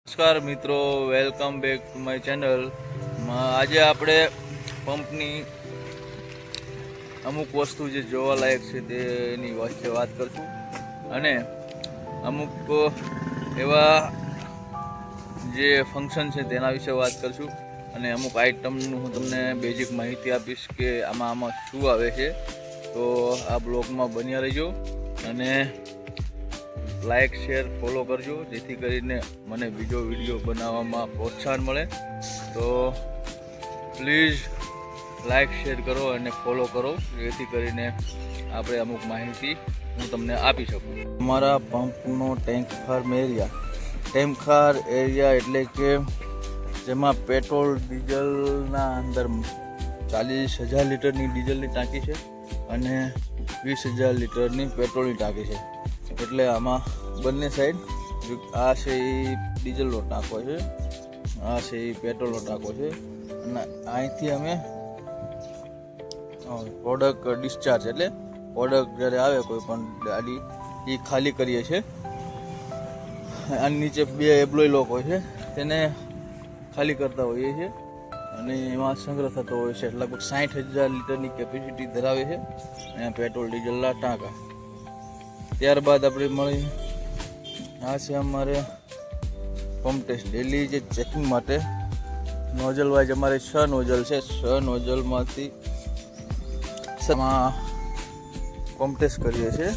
નમસ્કાર મિત્રો, welcome back to my channel. આજે આપણે પંપની અમુક વસ્તુ જે જોવાલાયક છે તેની વિશે વાત કરશું અને અમુક એવા જે ફંક્શન છે તેના વિશે વાત કરશું અને અમુક આઇટમનું હું તમને બેઝિક માહિતી આપીશ કે આમાં શું આવે છે. તો આ બ્લોગમાં બન્યા રહેજો અને લાઈક શેર ફોલો કરજો, જેથી કરીને મને બીજો વિડીયો બનાવવામાં પ્રોત્સાહન મળે. તો પ્લીઝ લાઈક શેર કરો અને ફોલો કરો, જેથી કરીને આપણે અમુક માહિતી હું તમને આપી શકું. અમારા પંપનો ટેન્ક ફાર્મ એરિયા એટલે કે જેમાં પેટ્રોલ ડીઝલના અંદર 40,000 લીટરની ડીઝલની ટાંકી છે અને 20,000 લીટરની પેટ્રોલની ટાંકી છે. એટલે આમાં બંને સાઈડ આ છે એ ડીઝલનો ટાંકો છે, આ છે એ પેટ્રોલનો ટાંકો છે અને અહીંથી અમે પ્રોડક્ટ ડિસ્ચાર્જ એટલે પ્રોડક્ટ જ્યારે આવે કોઈ પણ ગાડી એ ખાલી કરીએ છીએ. આની નીચે 2 એમ્પ્લોય લોકો છે તેને ખાલી કરતા હોઈએ છીએ અને એમાં સંગ્રહ થતો હોય છે. લગભગ 60,000 લીટરની કેપેસિટી ધરાવે છે અહીંયા પેટ્રોલ ડીઝલના ટાંકા. ત્યારબાદ આપણે મળી આ છે અમારે પંપ ટેસ્ટ ડેલી જે ચેકિંગ માટે નોઝલ વાઇઝ અમારે 6 નોઝલ છે. 6 નોઝલમાંથી પંપ ટેસ્ટ કરીએ છીએ,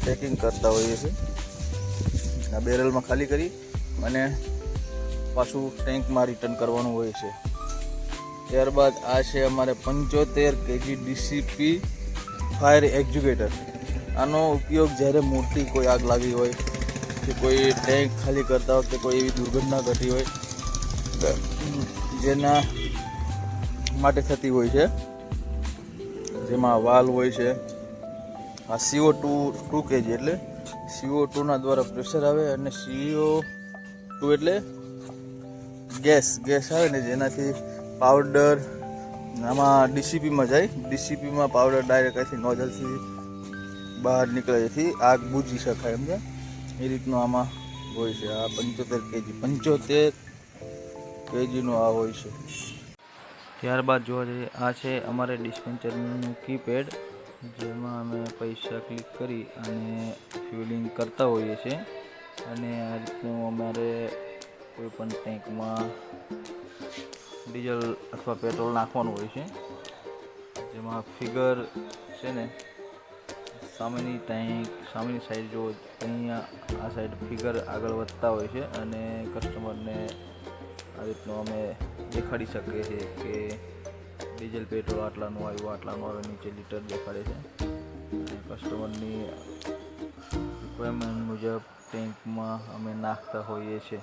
ચેકિંગ કરતા હોઈએ છીએ. આ બેરલમાં ખાલી કરી અને પાછું ટેન્કમાં રિટર્ન કરવાનું હોય છે. ત્યારબાદ આ છે અમારે 75 kg DCP ફાયર એક્ઝિક્યુટર. આનો ઉપયોગ જ્યારે મોટી કોઈ આગ લાગી હોય કે કોઈ ટેન્ક ખાલી કરતા વખતે કોઈ એવી દુર્ઘટના ઘટી હોય જેના માટે થતી હોય છે, જેમાં વાલ હોય છે. આ CO2 2 kg એટલે CO2ના દ્વારા પ્રેશર આવે અને CO2 એટલે ગેસ આવે ને, જેનાથી પાવડર આમાં DCPમાં જાય. DCPમાં પાવડર ડાયરેક્ટ અહીંથી નોઝલથી બહાર નીકળે, જેથી આગ બુજી શકાય એમ છે. એ રીતનું આમાં હોય છે. આ 75 kgનો આ હોય છે. ત્યારબાદ જોવા જઈએ આ છે અમારે ડિસ્પેન્સરનું કીપેડ, જેમાં અમે પૈસા ક્લિક કરી અને ફિલિંગ કરતા હોઈએ છીએ. અને આ રીતનું અમારે કોઈ પણ ટેન્કમાં ડીઝલ અથવા પેટ્રોલ નાખવાનું હોય છે, જેમાં ફિગર છે ને સામેની સાઈડ જો અહીંયા આ સાઈડ ફિગર આગળ વધતા હોય છે અને કસ્ટમરને આ રીતનું અમે દેખાડી શકીએ છીએ કે ડીઝલ પેટ્રોલ આટલાનું આવે, નીચે લીટર દેખાડે છે. અને કસ્ટમરની રિક્વાયરમેન્ટ મુજબ ટેન્કમાં અમે નાખતા હોઈએ છીએ.